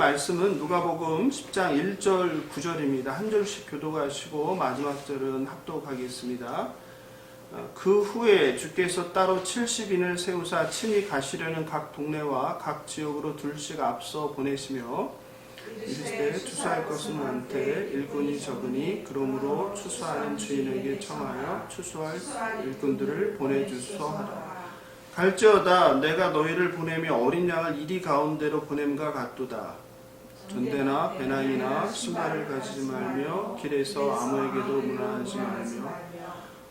말씀은 누가복음 10장 1절 9절입니다. 한 절씩 교독하시고 마지막 절은 합독하겠습니다. 그 후에 주께서 따로 70인을 세우사 친히 가시려는 각 동네와 각 지역으로 둘씩 앞서 보내시며 이르시되 추수할 것은 많되 일꾼이 적으니 그러므로 추수하는 주인에게 청하여 추수할 일꾼들을 보내주소 하라. 갈지어다 내가 너희를 보내며 어린 양을 이리 가운데로 보냄과 같도다. 전대나 배낭이나 신발을 가지지 말며 길에서 아무에게도 문안하지 말며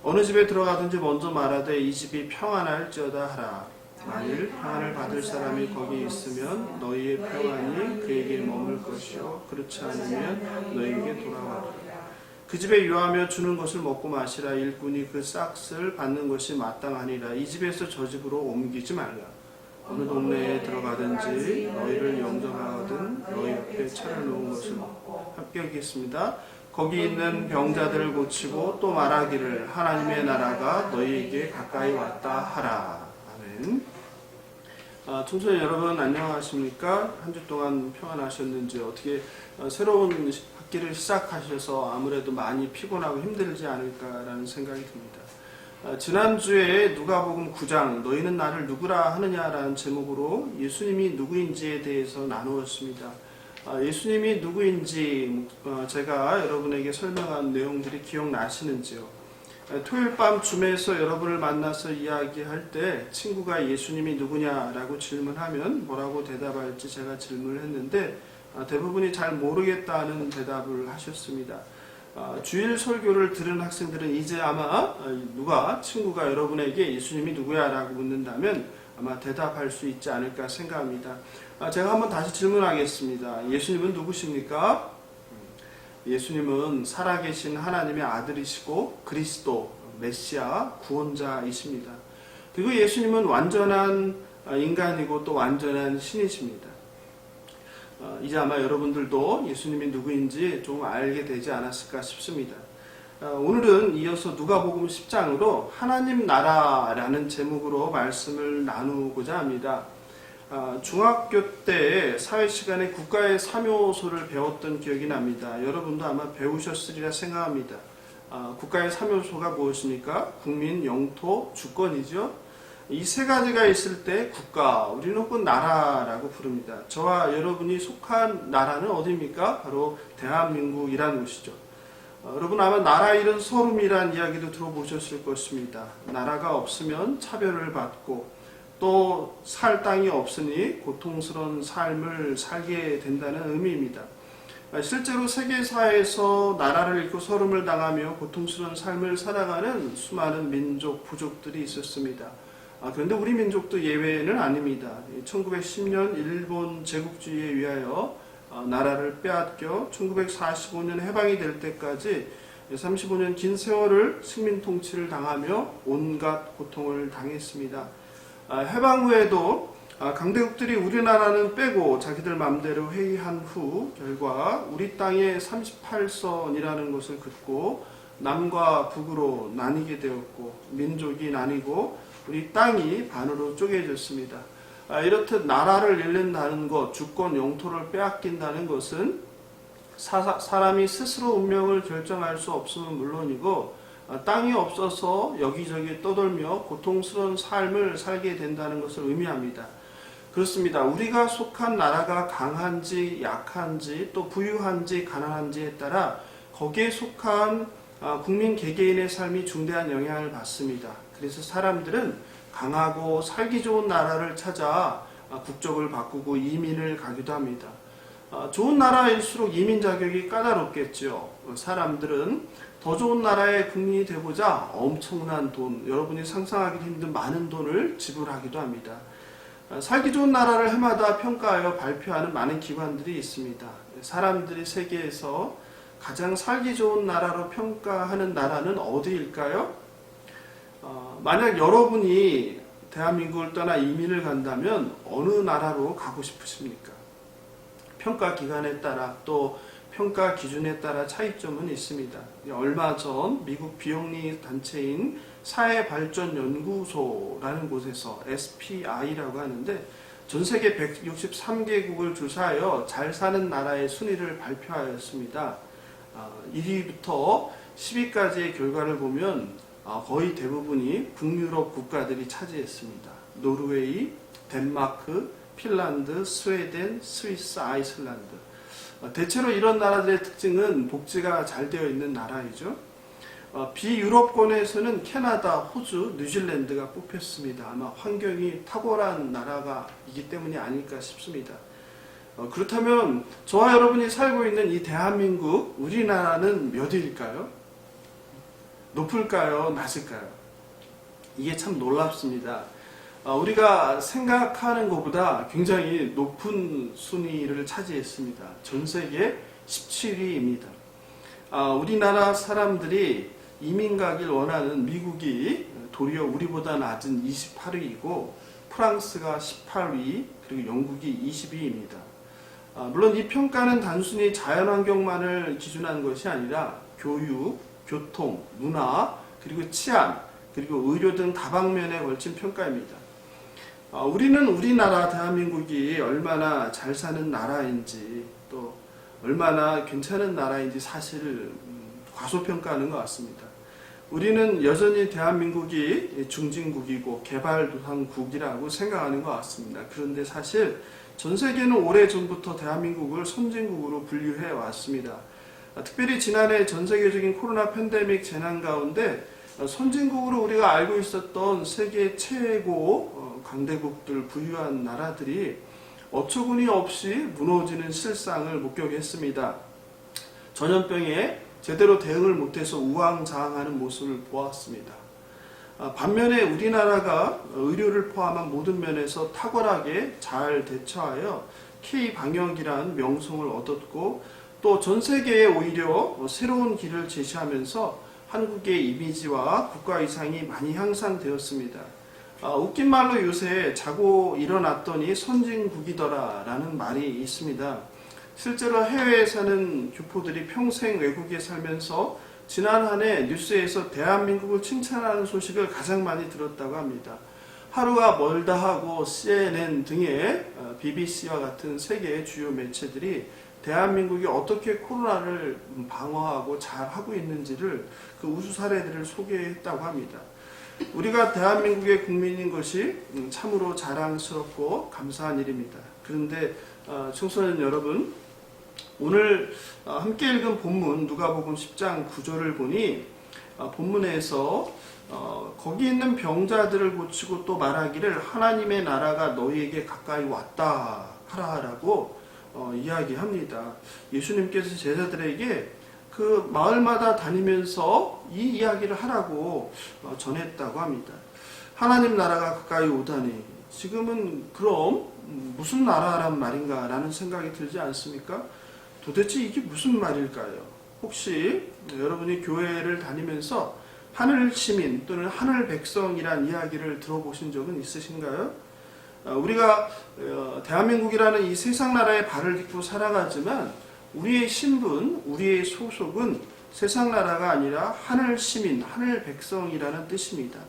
어느 집에 들어가든지 먼저 말하되 이 집이 평안할지어다 하라. 만일 평안을 받을 사람이 거기 있으면 너희의 평안이 그에게 머물 것이요 그렇지 않으면 너희에게 돌아가리라. 그 집에 유하며 주는 것을 먹고 마시라. 일꾼이 그 싹을 받는 것이 마땅하니라. 이 집에서 저 집으로 옮기지 말라. 어느 동네에 들어가든지 너희를 영접하거든 너희 옆에 차려놓은 것을 먹고 합격하겠습니다. 거기 있는 병자들을 고치고 또 말하기를 하나님의 나라가 너희에게 가까이 왔다 하라. 아멘. 청소년 여러분 안녕하십니까? 한 주 동안 평안하셨는지, 어떻게 새로운 학기를 시작하셔서 아무래도 많이 피곤하고 힘들지 않을까라는 생각이 듭니다. 지난주에 누가복음 9장 너희는 나를 누구라 하느냐라는 제목으로 예수님이 누구인지에 대해서 나누었습니다. 예수님이 누구인지 제가 여러분에게 설명한 내용들이 기억나시는지요? 토요일 밤 줌에서 여러분을 만나서 이야기할 때 친구가 예수님이 누구냐라고 질문하면 뭐라고 대답할지 제가 질문을 했는데 대부분이 잘 모르겠다는 대답을 하셨습니다. 주일 설교를 들은 학생들은 이제 아마 친구가 여러분에게 예수님이 누구야라고 묻는다면 아마 대답할 수 있지 않을까 생각합니다. 제가 한번 다시 질문하겠습니다. 예수님은 누구십니까? 예수님은 살아계신 하나님의 아들이시고 그리스도, 메시아, 구원자이십니다. 그리고 예수님은 완전한 인간이고 또 완전한 신이십니다. 이제 아마 여러분들도 예수님이 누구인지 좀 알게 되지 않았을까 싶습니다. 오늘은 이어서 누가복음 10장으로 하나님 나라라는 제목으로 말씀을 나누고자 합니다. 중학교 때 사회 시간에 국가의 3요소를 배웠던 기억이 납니다. 여러분도 아마 배우셨으리라 생각합니다. 국가의 3요소가 무엇입니까? 국민, 영토, 주권이죠. 이 세 가지가 있을 때 국가, 우리는 혹은 나라라고 부릅니다. 저와 여러분이 속한 나라는 어디입니까? 바로 대한민국이라는 곳이죠. 여러분 아마 나라 잃은 서름이라는 이야기도 들어보셨을 것입니다. 나라가 없으면 차별을 받고 또 살 땅이 없으니 고통스러운 삶을 살게 된다는 의미입니다. 실제로 세계사에서 나라를 잃고 서름을 당하며 고통스러운 삶을 살아가는 수많은 민족, 부족들이 있었습니다. 그런데 우리 민족도 예외는 아닙니다. 1910년 일본 제국주의에 의하여 나라를 빼앗겨 1945년 해방이 될 때까지 35년 긴 세월을 식민 통치를 당하며 온갖 고통을 당했습니다. 해방 후에도 강대국들이 우리나라는 빼고 자기들 마음대로 회의한 후 결과 우리 땅에 38선이라는 것을 긋고 남과 북으로 나뉘게 되었고 민족이 나뉘고 우리 땅이 반으로 쪼개졌습니다. 이렇듯 나라를 잃는다는 것, 주권, 영토를 빼앗긴다는 것은 사람이 스스로 운명을 결정할 수 없음은 물론이고 땅이 없어서 여기저기 떠돌며 고통스러운 삶을 살게 된다는 것을 의미합니다. 그렇습니다. 우리가 속한 나라가 강한지 약한지 또 부유한지 가난한지에 따라 거기에 속한 국민 개개인의 삶이 중대한 영향을 받습니다. 그래서 사람들은 강하고 살기 좋은 나라를 찾아 국적을 바꾸고 이민을 가기도 합니다. 좋은 나라일수록 이민 자격이 까다롭겠죠. 사람들은 더 좋은 나라의 국민이 되고자 엄청난 돈, 여러분이 상상하기 힘든 많은 돈을 지불하기도 합니다. 살기 좋은 나라를 해마다 평가하여 발표하는 많은 기관들이 있습니다. 사람들이 세계에서 가장 살기 좋은 나라로 평가하는 나라는 어디일까요? 만약 여러분이 대한민국을 떠나 이민을 간다면 어느 나라로 가고 싶으십니까? 평가 기관에 따라 또 평가 기준에 따라 차이점은 있습니다. 얼마 전 미국 비영리 단체인 사회발전연구소라는 곳에서 SPI라고 하는데 전 세계 163개국을 조사하여 잘 사는 나라의 순위를 발표하였습니다. 1위부터 10위까지의 결과를 보면 거의 대부분이 북유럽 국가들이 차지했습니다. 노르웨이, 덴마크, 핀란드, 스웨덴, 스위스, 아이슬란드. 대체로 이런 나라들의 특징은 복지가 잘 되어 있는 나라이죠. 비유럽권에서는 캐나다, 호주, 뉴질랜드가 뽑혔습니다. 아마 환경이 탁월한 나라이기 때문이 아닐까 싶습니다. 그렇다면 저와 여러분이 살고 있는 이 대한민국, 우리나라는 몇 위일까요? 높을까요? 낮을까요? 이게 참 놀랍습니다. 우리가 생각하는 것보다 굉장히 높은 순위를 차지했습니다. 전 세계 17위입니다. 우리나라 사람들이 이민 가길 원하는 미국이 도리어 우리보다 낮은 28위이고 프랑스가 18위, 그리고 영국이 20위입니다. 물론 이 평가는 단순히 자연환경만을 기준한 것이 아니라 교육, 교통, 문화, 그리고 치안, 그리고 의료 등 다방면에 걸친 평가입니다. 우리는 우리나라 대한민국이 얼마나 잘 사는 나라인지 또 얼마나 괜찮은 나라인지 사실 과소평가하는 것 같습니다. 우리는 여전히 대한민국이 중진국이고 개발도상국이라고 생각하는 것 같습니다. 그런데 사실 전 세계는 오래전부터 대한민국을 선진국으로 분류해 왔습니다. 특별히 지난해 전 세계적인 코로나 팬데믹 재난 가운데 선진국으로 우리가 알고 있었던 세계 최고 강대국들 부유한 나라들이 어처구니 없이 무너지는 실상을 목격했습니다. 전염병에 제대로 대응을 못해서 우왕좌왕하는 모습을 보았습니다. 반면에 우리나라가 의료를 포함한 모든 면에서 탁월하게 잘 대처하여 K방역이라는 명성을 얻었고 또 전 세계에 오히려 새로운 길을 제시하면서 한국의 이미지와 국가 위상이 많이 향상되었습니다. 웃긴 말로 요새 자고 일어났더니 선진국이더라 라는 말이 있습니다. 실제로 해외에 사는 교포들이 평생 외국에 살면서 지난 한 해 뉴스에서 대한민국을 칭찬하는 소식을 가장 많이 들었다고 합니다. 하루가 멀다 하고 CNN 등의 BBC와 같은 세계의 주요 매체들이 대한민국이 어떻게 코로나를 방어하고 잘 하고 있는지를 그 우수 사례들을 소개했다고 합니다. 우리가 대한민국의 국민인 것이 참으로 자랑스럽고 감사한 일입니다. 그런데 청소년 여러분, 오늘 함께 읽은 본문 누가복음 10장 9절을 보니 본문에서 거기 있는 병자들을 고치고 또 말하기를 하나님의 나라가 너희에게 가까이 왔다 하라라고 이야기합니다. 예수님께서 제자들에게 그 마을마다 다니면서 이 이야기를 하라고 전했다고 합니다. 하나님 나라가 가까이 오다니 지금은 그럼 무슨 나라란 말인가 라는 생각이 들지 않습니까? 도대체 이게 무슨 말일까요? 혹시 여러분이 교회를 다니면서 하늘 시민 또는 하늘 백성이란 이야기를 들어보신 적은 있으신가요? 우리가 대한민국이라는 이 세상 나라에 발을 딛고 살아가지만 우리의 신분, 우리의 소속은 세상 나라가 아니라 하늘 시민, 하늘 백성이라는 뜻입니다.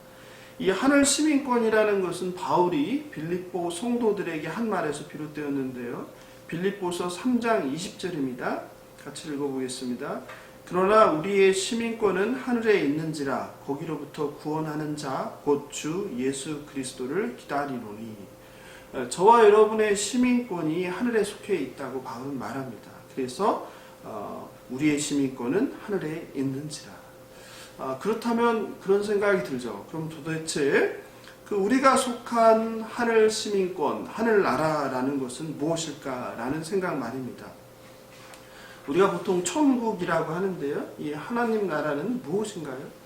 이 하늘 시민권이라는 것은 바울이 빌립보 성도들에게 한 말에서 비롯되었는데요. 빌립보서 3장 20절입니다. 같이 읽어보겠습니다. 그러나 우리의 시민권은 하늘에 있는지라 거기로부터 구원하는 자 곧 주 예수 그리스도를 기다리노니. 저와 여러분의 시민권이 하늘에 속해 있다고 바울은 말합니다. 그래서 우리의 시민권은 하늘에 있는지라. 그렇다면 그런 생각이 들죠. 그럼 도대체 그 우리가 속한 하늘 시민권, 하늘나라라는 것은 무엇일까라는 생각 말입니다. 우리가 보통 천국이라고 하는데요. 이 하나님 나라는 무엇인가요?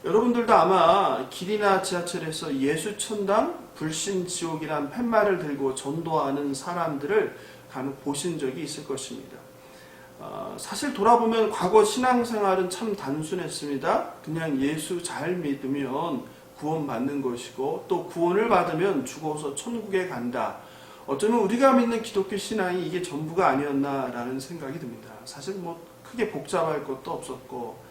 여러분들도 아마 길이나 지하철에서 예수천당, 불신지옥이란 팻말을 들고 전도하는 사람들을 간혹 보신 적이 있을 것입니다. 사실 돌아보면 과거 신앙생활은 참 단순했습니다. 그냥 예수 잘 믿으면 구원받는 것이고 또 구원을 받으면 죽어서 천국에 간다. 어쩌면 우리가 믿는 기독교 신앙이 이게 전부가 아니었나라는 생각이 듭니다. 사실 크게 복잡할 것도 없었고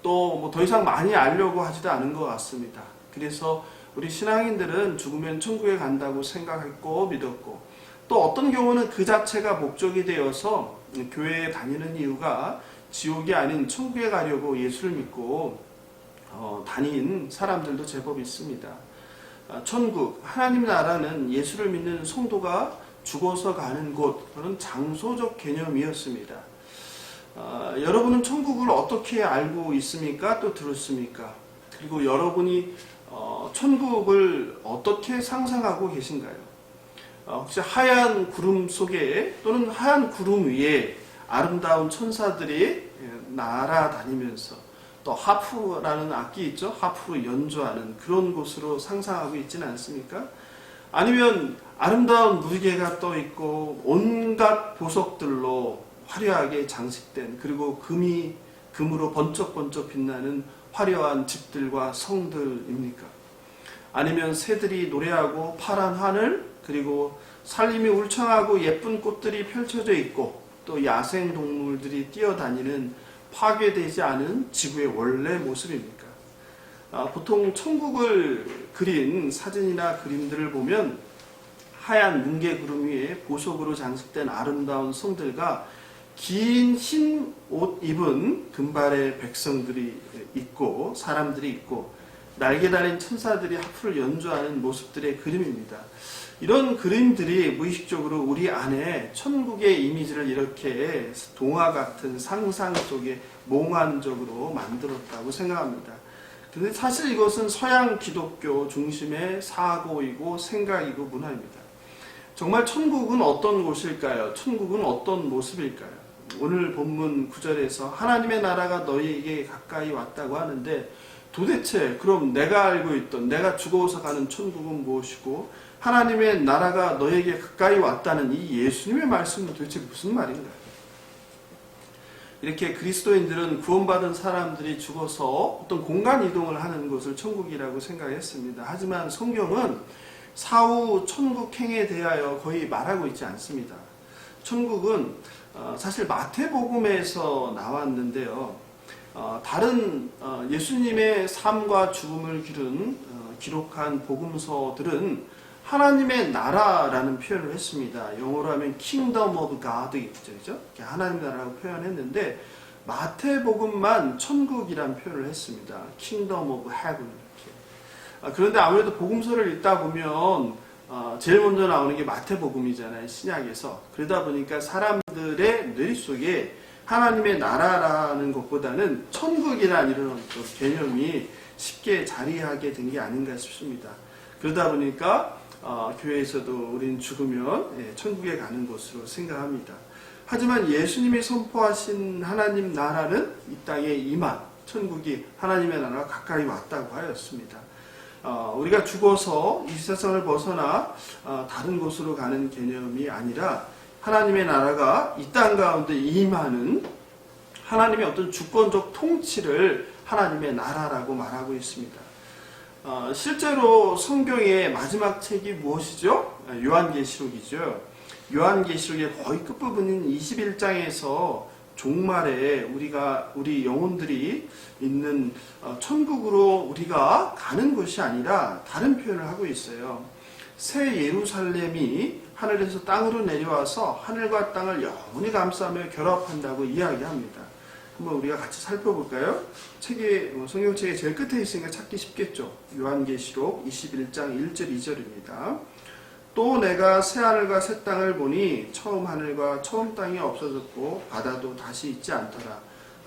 또 더 이상 많이 알려고 하지도 않은 것 같습니다. 그래서 우리 신앙인들은 죽으면 천국에 간다고 생각했고 믿었고, 또 어떤 경우는 그 자체가 목적이 되어서 교회에 다니는 이유가 지옥이 아닌 천국에 가려고 예수를 믿고 다닌 사람들도 제법 있습니다. 천국, 하나님 나라는 예수를 믿는 성도가 죽어서 가는 곳, 그런 장소적 개념이었습니다. 여러분은 천국을 어떻게 알고 있습니까? 또 들었습니까? 그리고 여러분이 천국을 어떻게 상상하고 계신가요? 혹시 하얀 구름 속에 또는 하얀 구름 위에 아름다운 천사들이 날아다니면서 또 하프라는 악기 있죠? 하프로 연주하는 그런 곳으로 상상하고 있지는 않습니까? 아니면 아름다운 무지개가 떠 있고 온갖 보석들로 화려하게 장식된, 그리고 금으로 번쩍번쩍 빛나는 화려한 집들과 성들입니까? 아니면 새들이 노래하고 파란 하늘, 그리고 산림이 울창하고 예쁜 꽃들이 펼쳐져 있고 또 야생 동물들이 뛰어다니는 파괴되지 않은 지구의 원래 모습입니까? 보통 천국을 그린 사진이나 그림들을 보면 하얀 뭉게구름 위에 보석으로 장식된 아름다운 성들과 긴 흰 옷 입은 금발의 백성들이 있고 사람들이 있고 날개 달린 천사들이 하프를 연주하는 모습들의 그림입니다. 이런 그림들이 무의식적으로 우리 안에 천국의 이미지를 이렇게 동화 같은 상상 속에 몽환적으로 만들었다고 생각합니다. 근데 사실 이것은 서양 기독교 중심의 사고이고 생각이고 문화입니다. 정말 천국은 어떤 곳일까요? 천국은 어떤 모습일까요? 오늘 본문 9절에서 하나님의 나라가 너희에게 가까이 왔다고 하는데, 도대체 그럼 내가 알고 있던, 내가 죽어서 가는 천국은 무엇이고 하나님의 나라가 너에게 가까이 왔다는 이 예수님의 말씀은 도대체 무슨 말인가요? 이렇게 그리스도인들은 구원받은 사람들이 죽어서 어떤 공간 이동을 하는 것을 천국이라고 생각했습니다. 하지만 성경은 사후 천국행에 대하여 거의 말하고 있지 않습니다. 천국은 사실 마태복음에서 나왔는데요. 다른 예수님의 삶과 죽음을 기록한 복음서들은 하나님의 나라라는 표현을 했습니다. 영어로 하면 Kingdom of God 있죠. 하나님 나라라고 표현했는데 마태복음만 천국이라는 표현을 했습니다. Kingdom of Heaven 이렇게. 그런데 아무래도 복음서를 읽다 보면 제일 먼저 나오는 게 마태복음이잖아요. 신약에서. 그러다 보니까 사람들의 뇌리 속에 하나님의 나라라는 것보다는 천국이라는 이런 어떤 개념이 쉽게 자리하게 된 게 아닌가 싶습니다. 그러다 보니까 교회에서도 우리는 죽으면 천국에 가는 것으로 생각합니다. 하지만 예수님이 선포하신 하나님 나라는 이 땅에 임한 천국이, 하나님의 나라가 가까이 왔다고 하였습니다. 우리가 죽어서 이 세상을 벗어나 다른 곳으로 가는 개념이 아니라 하나님의 나라가 이 땅 가운데 임하는 하나님의 어떤 주권적 통치를 하나님의 나라라고 말하고 있습니다. 실제로 성경의 마지막 책이 무엇이죠? 요한계시록이죠. 요한계시록의 거의 끝부분인 21장에서 종말에 우리 영혼들이 있는 천국으로 우리가 가는 것이 아니라 다른 표현을 하고 있어요. 새 예루살렘이 하늘에서 땅으로 내려와서 하늘과 땅을 영원히 감싸며 결합한다고 이야기합니다. 한번 우리가 같이 살펴볼까요? 성경책의 제일 끝에 있으니까 찾기 쉽겠죠. 요한계시록 21장 1절 2절입니다. 또 내가 새 하늘과 새 땅을 보니 처음 하늘과 처음 땅이 없어졌고 바다도 다시 있지 않더라.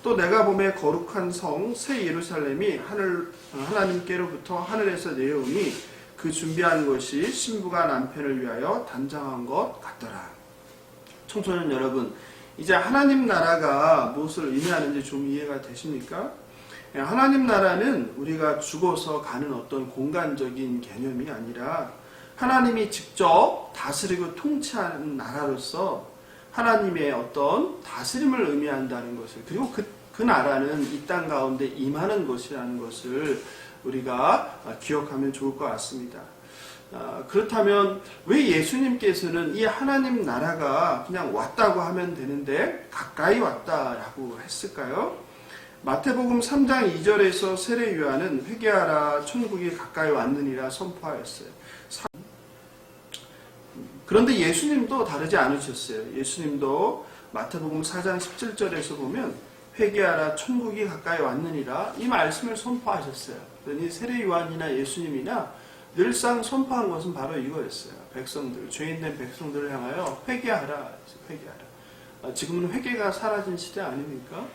또 내가 보매 거룩한 성 새 예루살렘이 하나님께로부터 하늘에서 내려오니 그 준비한 것이 신부가 남편을 위하여 단장한 것 같더라. 청소년 여러분, 이제 하나님 나라가 무엇을 의미하는지 좀 이해가 되십니까? 하나님 나라는 우리가 죽어서 가는 어떤 공간적인 개념이 아니라 하나님이 직접 다스리고 통치하는 나라로서 하나님의 어떤 다스림을 의미한다는 것을, 그리고 그 나라는 이 땅 가운데 임하는 것이라는 것을 우리가 기억하면 좋을 것 같습니다. 그렇다면 왜 예수님께서는 이 하나님 나라가 그냥 왔다고 하면 되는데 가까이 왔다라고 했을까요? 마태복음 3장 2절에서 세례 요한은 회개하라 천국이 가까이 왔느니라 선포하였어요. 그런데 예수님도 다르지 않으셨어요. 예수님도 마태복음 4장 17절에서 보면 회개하라 천국이 가까이 왔느니라 이 말씀을 선포하셨어요. 그러니 세례 요한이나 예수님이나 늘상 선포한 것은 바로 이거였어요. 백성들, 죄인된 백성들을 향하여 회개하라. 회개하라. 지금은 회개가 사라진 시대 아닙니까?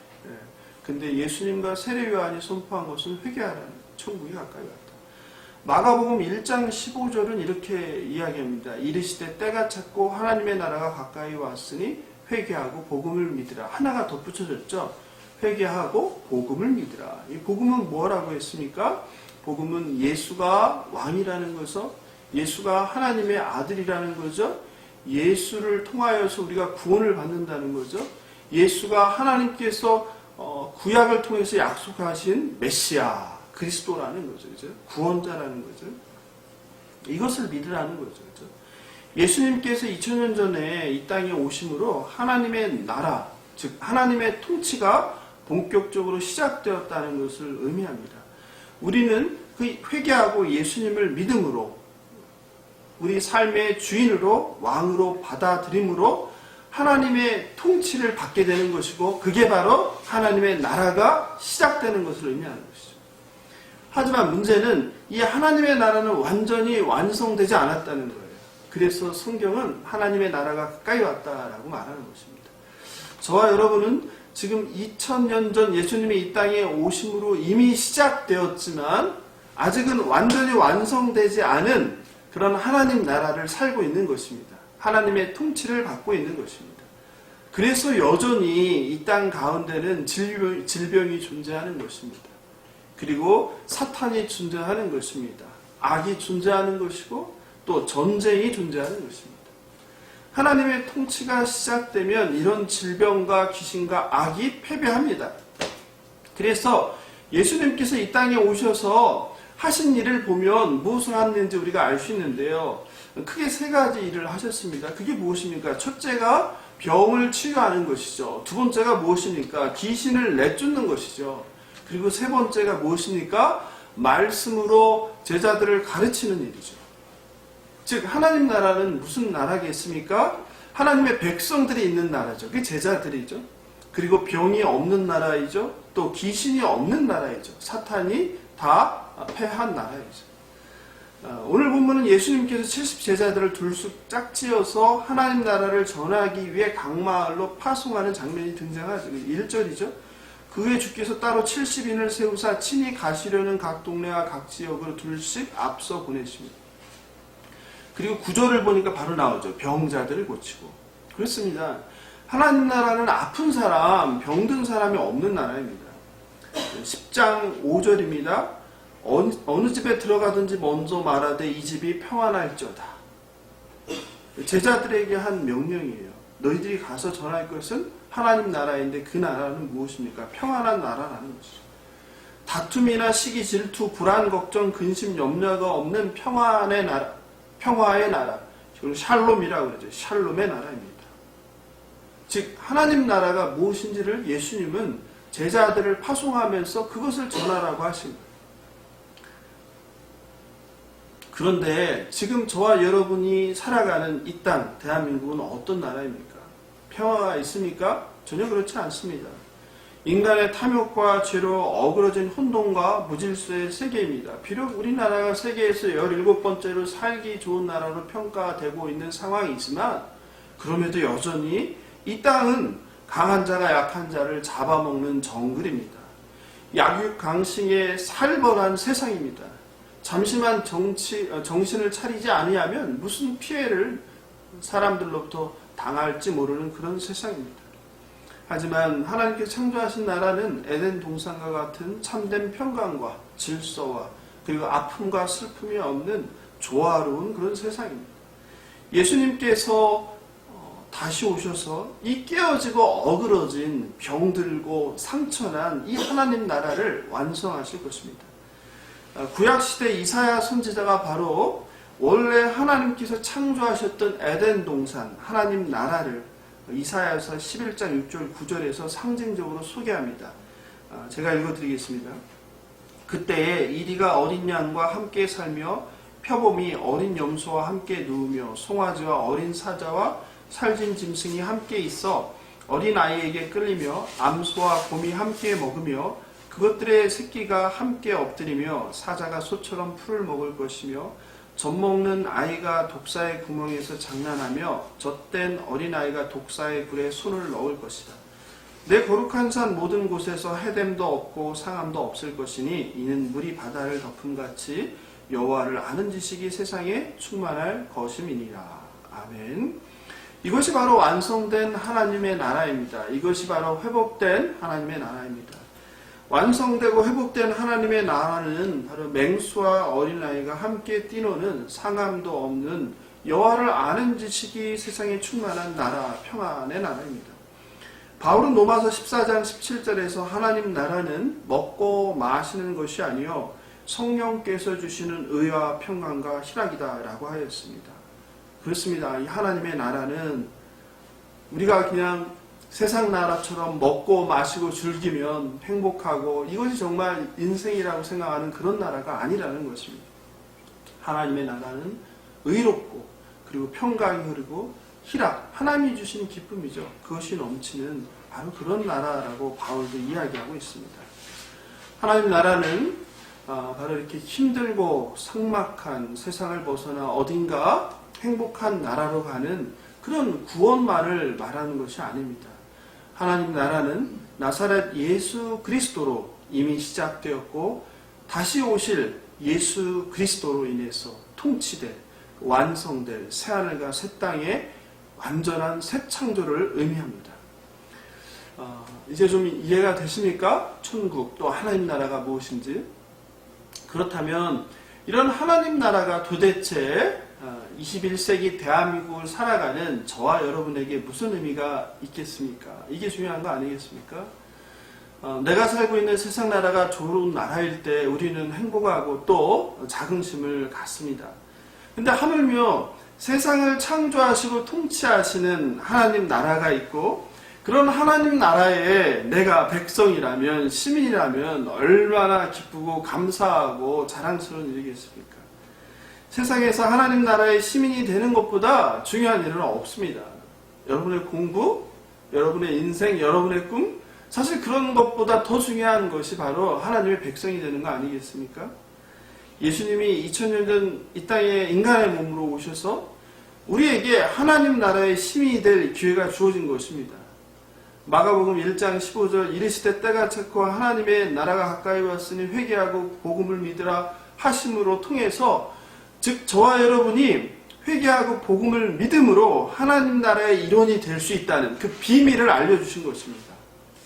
근데 예수님과 세례 요한이 선포한 것은 회개하라는 천국이 가까이 왔다. 마가복음 1장 15절은 이렇게 이야기합니다. 이르시되 때가 찼고 하나님의 나라가 가까이 왔으니 회개하고 복음을 믿으라. 하나가 덧붙여졌죠. 회개하고 복음을 믿으라. 이 복음은 뭐라고 했습니까? 복음은 예수가 왕이라는 거죠. 예수가 하나님의 아들이라는 거죠. 예수를 통하여서 우리가 구원을 받는다는 거죠. 예수가 하나님께서 구약을 통해서 약속하신 메시아, 그리스도라는 거죠. 그죠? 구원자라는 거죠. 이것을 믿으라는 거죠. 그죠? 예수님께서 2000년 전에 이 땅에 오심으로 하나님의 나라, 즉 하나님의 통치가 본격적으로 시작되었다는 것을 의미합니다. 우리는 그 회개하고 예수님을 믿음으로 우리 삶의 주인으로 왕으로 받아들임으로 하나님의 통치를 받게 되는 것이고 그게 바로 하나님의 나라가 시작되는 것을 의미하는 것이죠. 하지만 문제는 이 하나님의 나라는 완전히 완성되지 않았다는 거예요. 그래서 성경은 하나님의 나라가 가까이 왔다라고 말하는 것입니다. 저와 여러분은 지금 2000년 전 예수님이 이 땅에 오심으로 이미 시작되었지만 아직은 완전히 완성되지 않은 그런 하나님 나라를 살고 있는 것입니다. 하나님의 통치를 받고 있는 것입니다. 그래서 여전히 이 땅 가운데는 질병이 존재하는 것입니다. 그리고 사탄이 존재하는 것입니다. 악이 존재하는 것이고 또 전쟁이 존재하는 것입니다. 하나님의 통치가 시작되면 이런 질병과 귀신과 악이 패배합니다. 그래서 예수님께서 이 땅에 오셔서 하신 일을 보면 무엇을 하는지 우리가 알 수 있는데요. 크게 세 가지 일을 하셨습니다. 그게 무엇입니까? 첫째가 병을 치유하는 것이죠. 두 번째가 무엇입니까? 귀신을 내쫓는 것이죠. 그리고 세 번째가 무엇입니까? 말씀으로 제자들을 가르치는 일이죠. 즉 하나님 나라는 무슨 나라겠습니까? 하나님의 백성들이 있는 나라죠. 그게 제자들이죠. 그리고 병이 없는 나라이죠. 또 귀신이 없는 나라이죠. 사탄이 다 패한 나라이죠. 오늘 본문은 예수님께서 70제자들을 둘씩 짝지어서 하나님 나라를 전하기 위해 각마을로 파송하는 장면이 등장하죠. 1절이죠. 그 후에 주께서 따로 70인을 세우사 친히 가시려는 각 동네와 각 지역으로 둘씩 앞서 보내십니다. 그리고 9절을 보니까 바로 나오죠. 병자들을 고치고. 그렇습니다. 하나님 나라는 아픈 사람, 병든 사람이 없는 나라입니다. 10장 5절입니다. 어느 집에 들어가든지 먼저 말하되 이 집이 평안할지어다. 제자들에게 한 명령이에요. 너희들이 가서 전할 것은 하나님 나라인데 그 나라는 무엇입니까? 평안한 나라라는 것이죠. 다툼이나 시기, 질투, 불안, 걱정, 근심, 염려가 없는 평안의 나라, 평화의 나라, 그리고 샬롬이라고 그러죠. 샬롬의 나라입니다. 즉 하나님 나라가 무엇인지를 예수님은 제자들을 파송하면서 그것을 전하라고 하십니다. 그런데 지금 저와 여러분이 살아가는 이 땅, 대한민국은 어떤 나라입니까? 평화가 있습니까? 전혀 그렇지 않습니다. 인간의 탐욕과 죄로 어그러진 혼돈과 무질서의 세계입니다. 비록 우리나라가 세계에서 17번째로 살기 좋은 나라로 평가되고 있는 상황이지만 그럼에도 여전히 이 땅은 강한 자가 약한 자를 잡아먹는 정글입니다. 약육강식의 살벌한 세상입니다. 잠시만 정신을 차리지 아니하면 무슨 피해를 사람들로부터 당할지 모르는 그런 세상입니다. 하지만 하나님께서 창조하신 나라는 에덴 동산과 같은 참된 평강과 질서와 그리고 아픔과 슬픔이 없는 조화로운 그런 세상입니다. 예수님께서 다시 오셔서 이 깨어지고 어그러진 병들고 상처난 이 하나님 나라를 완성하실 것입니다. 구약시대 이사야 선지자가 바로 원래 하나님께서 창조하셨던 에덴 동산 하나님 나라를 이사야서 11장 6절 9절에서 상징적으로 소개합니다. 제가 읽어드리겠습니다. 그때에 이리가 어린 양과 함께 살며 표범이 어린 염소와 함께 누우며 송아지와 어린 사자와 살진 짐승이 함께 있어 어린 아이에게 끌리며 암소와 곰이 함께 먹으며 그것들의 새끼가 함께 엎드리며 사자가 소처럼 풀을 먹을 것이며 젖먹는 아이가 독사의 구멍에서 장난하며 젖된 어린아이가 독사의 굴에 손을 넣을 것이다. 내 거룩한 산 모든 곳에서 해됨도 없고 상함도 없을 것이니 이는 물이 바다를 덮음같이 여호와를 아는 지식이 세상에 충만할 것임이니라. 아멘. 이것이 바로 완성된 하나님의 나라입니다. 이것이 바로 회복된 하나님의 나라입니다. 완성되고 회복된 하나님의 나라는 바로 맹수와 어린아이가 함께 뛰노는 상함도 없는 여호와를 아는 지식이 세상에 충만한 나라, 평안의 나라입니다. 바울은 로마서 14장 17절에서 하나님 나라는 먹고 마시는 것이 아니요 성령께서 주시는 의와 평강과 희락이다 라고 하였습니다. 그렇습니다. 이 하나님의 나라는 우리가 그냥 세상 나라처럼 먹고 마시고 즐기면 행복하고 이것이 정말 인생이라고 생각하는 그런 나라가 아니라는 것입니다. 하나님의 나라는 의롭고 그리고 평강이 흐르고 희락, 하나님이 주신 기쁨이죠. 그것이 넘치는 바로 그런 나라라고 바울도 이야기하고 있습니다. 하나님 나라는 바로 이렇게 힘들고 삭막한 세상을 벗어나 어딘가 행복한 나라로 가는 그런 구원만을 말하는 것이 아닙니다. 하나님 나라는 나사렛 예수 그리스도로 이미 시작되었고 다시 오실 예수 그리스도로 인해서 통치될 완성될 새하늘과 새 땅의 완전한 새 창조를 의미합니다. 이제 좀 이해가 되십니까? 천국 또 하나님 나라가 무엇인지. 그렇다면 이런 하나님 나라가 도대체 21세기 대한민국을 살아가는 저와 여러분에게 무슨 의미가 있겠습니까? 이게 중요한 거 아니겠습니까? 내가 살고 있는 세상 나라가 좋은 나라일 때 우리는 행복하고 또 자긍심을 갖습니다. 근데 하물며 세상을 창조하시고 통치하시는 하나님 나라가 있고 그런 하나님 나라에 내가 백성이라면 시민이라면 얼마나 기쁘고 감사하고 자랑스러운 일이겠습니까? 세상에서 하나님 나라의 시민이 되는 것보다 중요한 일은 없습니다. 여러분의 공부, 여러분의 인생, 여러분의 꿈, 사실 그런 것보다 더 중요한 것이 바로 하나님의 백성이 되는 거 아니겠습니까? 예수님이 2000년 전 이 땅에 인간의 몸으로 오셔서 우리에게 하나님 나라의 시민이 될 기회가 주어진 것입니다. 마가복음 1장 15절 이르시되 때가 찼고 하나님의 나라가 가까이 왔으니 회개하고 복음을 믿으라 하심으로 통해서 즉 저와 여러분이 회개하고 복음을 믿음으로 하나님 나라의 일원이 될 수 있다는 그 비밀을 알려주신 것입니다.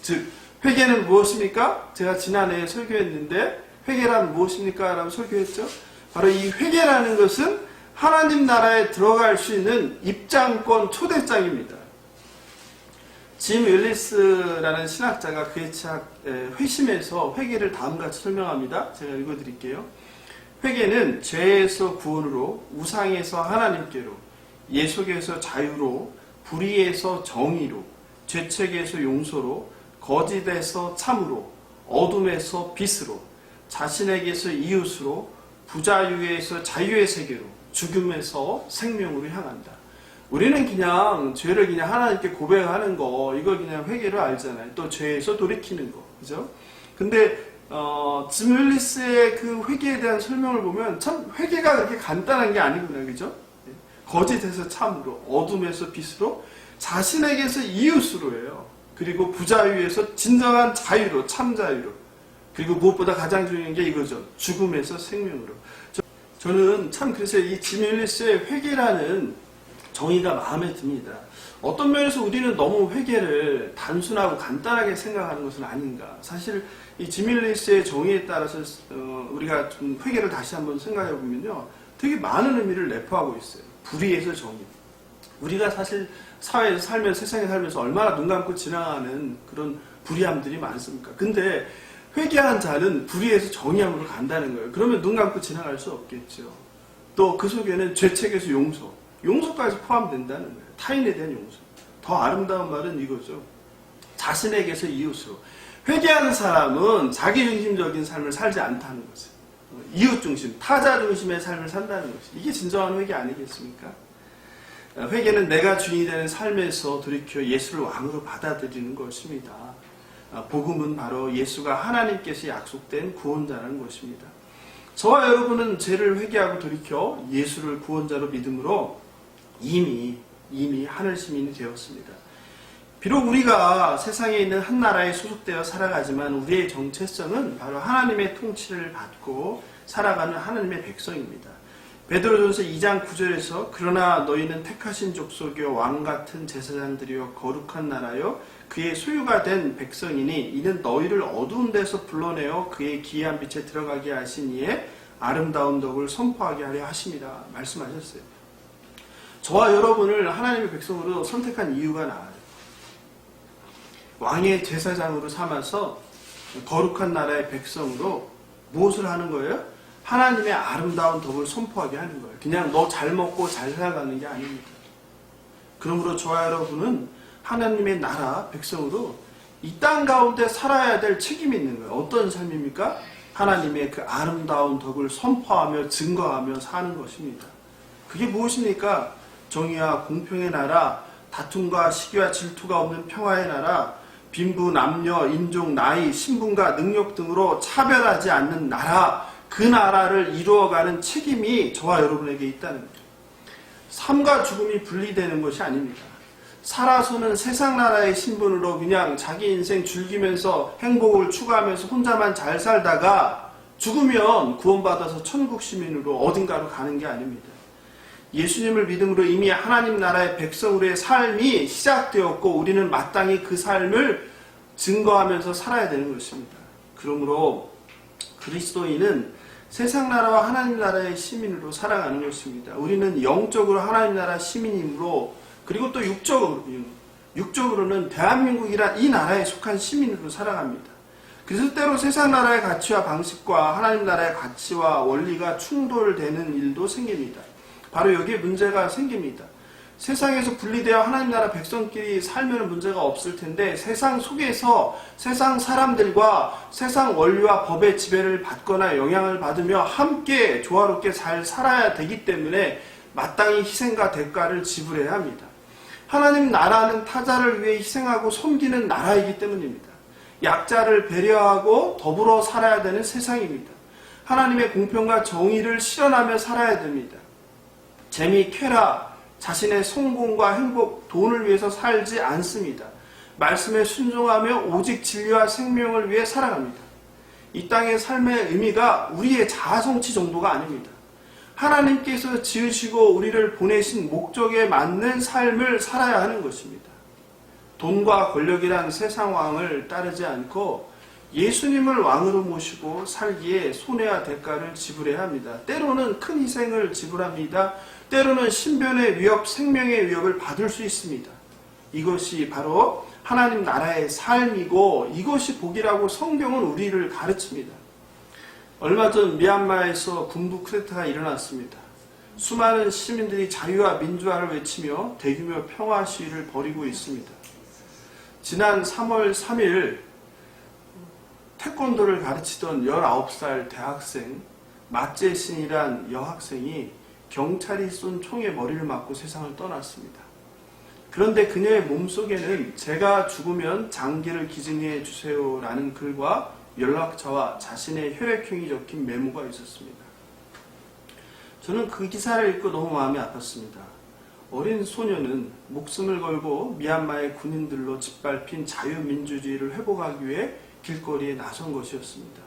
즉 회개는 무엇입니까? 제가 지난해에 설교했는데 회개란 무엇입니까? 라고 설교했죠. 바로 이 회개라는 것은 하나님 나라에 들어갈 수 있는 입장권 초대장입니다. 짐 윌리스라는 신학자가 그의 책 회심에서 회개를 다음같이 설명합니다. 제가 읽어드릴게요. 회개는 죄에서 구원으로, 우상에서 하나님께로, 예속에서 자유로, 불의에서 정의로, 죄책에서 용서로, 거짓에서 참으로, 어둠에서 빛으로, 자신에게서 이웃으로, 부자유에서 자유의 세계로, 죽음에서 생명으로 향한다. 우리는 그냥 죄를 그냥 하나님께 고백하는 거, 이걸 그냥 회개로 알잖아요. 또 죄에서 돌이키는 거, 그죠? 근데 짐 윌리스의 그 회개에 대한 설명을 보면 참 회개가 그렇게 간단한 게 아니구나, 그죠? 거짓에서 참으로, 어둠에서 빛으로, 자신에게서 이웃으로예요. 그리고 부자유에서 진정한 자유로, 참 자유로. 그리고 무엇보다 가장 중요한 게 이거죠. 죽음에서 생명으로. 저는 참 그래서 이 짐 윌리스의 회개라는 정의가 마음에 듭니다. 어떤 면에서 우리는 너무 회개를 단순하고 간단하게 생각하는 것은 아닌가. 사실 이 짐 윌리스의 정의에 따라서 우리가 좀 회개를 다시 한번 생각해 보면요, 되게 많은 의미를 내포하고 있어요. 불의에서 정의. 우리가 사실 사회에서 살면서, 세상에 살면서 얼마나 눈 감고 지나가는 그런 불의함들이 많습니까? 근데 회개한 자는 불의에서 정의함으로 간다는 거예요. 그러면 눈 감고 지나갈 수 없겠죠. 또 그 속에는 죄책에서 용서, 용서까지 포함된다는 거예요. 타인에 대한 용서. 더 아름다운 말은 이거죠. 자신에게서 이웃으로. 회개하는 사람은 자기중심적인 삶을 살지 않다는 거죠. 이웃중심, 타자중심의 삶을 산다는 것이 이게 진정한 회개 아니겠습니까? 회개는 내가 주인이 되는 삶에서 돌이켜 예수를 왕으로 받아들이는 것입니다. 복음은 바로 예수가 하나님께서 약속된 구원자라는 것입니다. 저와 여러분은 죄를 회개하고 돌이켜 예수를 구원자로 믿음으로 이미 하늘 시민이 되었습니다. 비록 우리가 세상에 있는 한 나라에 소속되어 살아가지만 우리의 정체성은 바로 하나님의 통치를 받고 살아가는 하나님의 백성입니다. 베드로전서 2장 9절에서 그러나 너희는 택하신 족속이요 왕같은 제사장들이요 거룩한 나라요 그의 소유가 된 백성이니 이는 너희를 어두운 데서 불러내어 그의 기이한 빛에 들어가게 하신 이의 아름다운 덕을 선포하게 하려 하십니다. 말씀하셨어요. 저와 여러분을 하나님의 백성으로 선택한 이유가 나아요. 왕의 제사장으로 삼아서 거룩한 나라의 백성으로 무엇을 하는 거예요? 하나님의 아름다운 덕을 선포하게 하는 거예요. 그냥 너 잘 먹고 잘 살아가는 게 아닙니다. 그러므로 저와 여러분은 하나님의 나라 백성으로 이 땅 가운데 살아야 될 책임이 있는 거예요. 어떤 삶입니까? 하나님의 그 아름다운 덕을 선포하며 증거하며 사는 것입니다. 그게 무엇입니까? 정의와 공평의 나라, 다툼과 시기와 질투가 없는 평화의 나라, 빈부, 남녀, 인종, 나이, 신분과 능력 등으로 차별하지 않는 나라, 그 나라를 이루어가는 책임이 저와 여러분에게 있다는 거예요. 삶과 죽음이 분리되는 것이 아닙니다. 살아서는 세상 나라의 신분으로 그냥 자기 인생 즐기면서 행복을 추구하면서 혼자만 잘 살다가 죽으면 구원받아서 천국 시민으로 어딘가로 가는 게 아닙니다. 예수님을 믿음으로 이미 하나님 나라의 백성으로의 삶이 시작되었고 우리는 마땅히 그 삶을 증거하면서 살아야 되는 것입니다. 그러므로 그리스도인은 세상 나라와 하나님 나라의 시민으로 살아가는 것입니다. 우리는 영적으로 하나님 나라 시민이므로 그리고 또 육적으로는 대한민국이란 이 나라에 속한 시민으로 살아갑니다. 그래서 때로 세상 나라의 가치와 방식과 하나님 나라의 가치와 원리가 충돌되는 일도 생깁니다. 바로 여기에 문제가 생깁니다. 세상에서 분리되어 하나님 나라 백성끼리 살면 문제가 없을 텐데 세상 속에서 세상 사람들과 세상 원리와 법의 지배를 받거나 영향을 받으며 함께 조화롭게 잘 살아야 되기 때문에 마땅히 희생과 대가를 지불해야 합니다. 하나님 나라는 타자를 위해 희생하고 섬기는 나라이기 때문입니다. 약자를 배려하고 더불어 살아야 되는 세상입니다. 하나님의 공평과 정의를 실현하며 살아야 됩니다. 재미, 쾌락, 자신의 성공과 행복, 돈을 위해서 살지 않습니다. 말씀에 순종하며 오직 진리와 생명을 위해 살아갑니다. 이 땅의 삶의 의미가 우리의 자아성취 정도가 아닙니다. 하나님께서 지으시고 우리를 보내신 목적에 맞는 삶을 살아야 하는 것입니다. 돈과 권력이란 세상 왕을 따르지 않고 예수님을 왕으로 모시고 살기에 손해와 대가를 지불해야 합니다. 때로는 큰 희생을 지불합니다. 때로는 신변의 위협, 생명의 위협을 받을 수 있습니다. 이것이 바로 하나님 나라의 삶이고 이것이 복이라고 성경은 우리를 가르칩니다. 얼마 전 미얀마에서 군부 쿠데타가 일어났습니다. 수많은 시민들이 자유와 민주화를 외치며 대규모 평화 시위를 벌이고 있습니다. 지난 3월 3일 태권도를 가르치던 19살 대학생 마제신이란 여학생이 경찰이 쏜 총에 머리를 맞고 세상을 떠났습니다. 그런데 그녀의 몸속에는 제가 죽으면 장기를 기증해 주세요 라는 글과 연락처와 자신의 혈액형이 적힌 메모가 있었습니다. 저는 그 기사를 읽고 너무 마음이 아팠습니다. 어린 소녀는 목숨을 걸고 미얀마의 군인들로 짓밟힌 자유민주주의를 회복하기 위해 길거리에 나선 것이었습니다.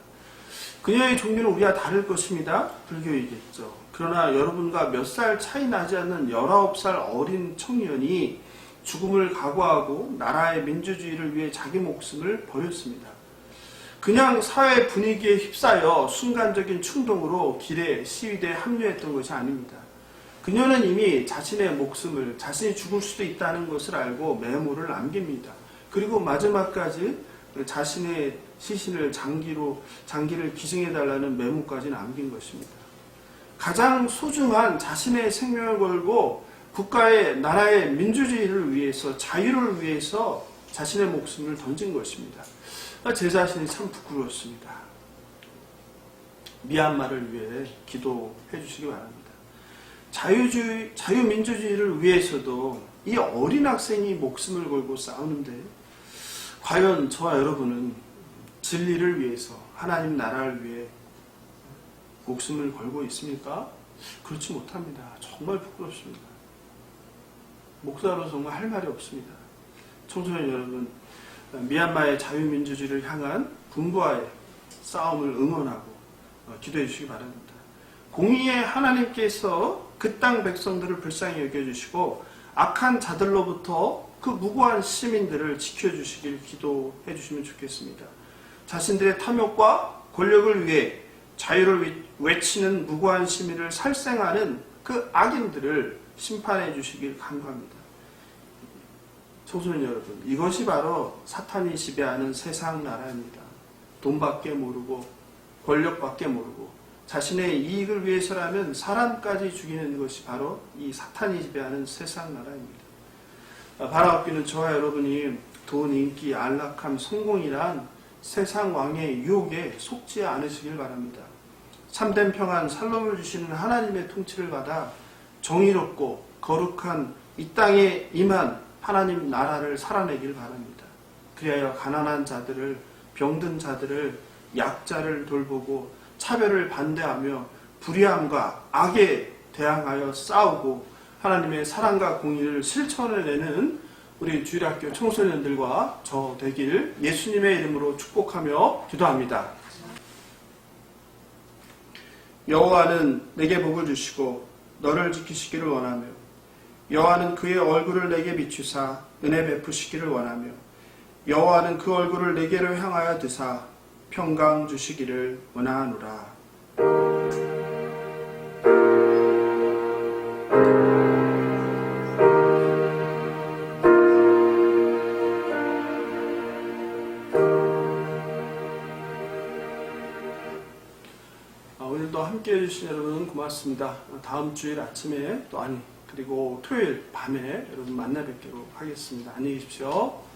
그녀의 종교는 우리와 다를 것입니다. 불교이겠죠. 그러나 여러분과 몇 살 차이 나지 않는 19살 어린 청년이 죽음을 각오하고 나라의 민주주의를 위해 자기 목숨을 버렸습니다. 그냥 사회 분위기에 휩싸여 순간적인 충동으로 길에 시위대에 합류했던 것이 아닙니다. 그녀는 이미 자신의 목숨을 자신이 죽을 수도 있다는 것을 알고 메모를 남깁니다. 그리고 마지막까지 자신의 시신을 장기를 기증해달라는 메모까지 남긴 것입니다. 가장 소중한 자신의 생명을 걸고 국가의 나라의 민주주의를 위해서 자유를 위해서 자신의 목숨을 던진 것입니다. 제 자신이 참 부끄러웠습니다. 미얀마를 위해 기도해 주시기 바랍니다. 자유민주주의를 위해서도 이 어린 학생이 목숨을 걸고 싸우는데 과연 저와 여러분은 진리를 위해서 하나님 나라를 위해 목숨을 걸고 있습니까? 그렇지 못합니다. 정말 부끄럽습니다. 목사로 정말 할 말이 없습니다. 청소년 여러분, 미얀마의 자유민주주의를 향한 군부와의 싸움을 응원하고 기도해 주시기 바랍니다. 공의의 하나님께서 그 땅 백성들을 불쌍히 여겨주시고 악한 자들로부터 그 무고한 시민들을 지켜주시길 기도해 주시면 좋겠습니다. 자신들의 탐욕과 권력을 위해 자유를 외치는 무고한 시민을 살생하는 그 악인들을 심판해 주시길 간구합니다. 청소년 여러분, 이것이 바로 사탄이 지배하는 세상 나라입니다. 돈밖에 모르고 권력밖에 모르고 자신의 이익을 위해서라면 사람까지 죽이는 것이 바로 이 사탄이 지배하는 세상 나라입니다. 바라옵기는 저와 여러분이 돈, 인기, 안락함, 성공이란 세상 왕의 유혹에 속지 않으시길 바랍니다. 참된 평안, 살롬을 주시는 하나님의 통치를 받아 정의롭고 거룩한 이 땅에 임한 하나님 나라를 살아내길 바랍니다. 그리하여 가난한 자들을, 병든 자들을, 약자를 돌보고 차별을 반대하며 불의함과 악에 대항하여 싸우고 하나님의 사랑과 공의를 실천해내는 우리 주일학교 청소년들과 저 되길 예수님의 이름으로 축복하며 기도합니다. 여호와는 내게 복을 주시고 너를 지키시기를 원하며 여호와는 그의 얼굴을 내게 비추사 은혜 베푸시기를 원하며 여호와는 그 얼굴을 내게로 향하여 드사 평강 주시기를 원하노라. 오늘도 함께 해주신 여러분 고맙습니다. 다음 주일 아침에 그리고 토요일 밤에 여러분 만나 뵙도록 하겠습니다. 안녕히 계십시오.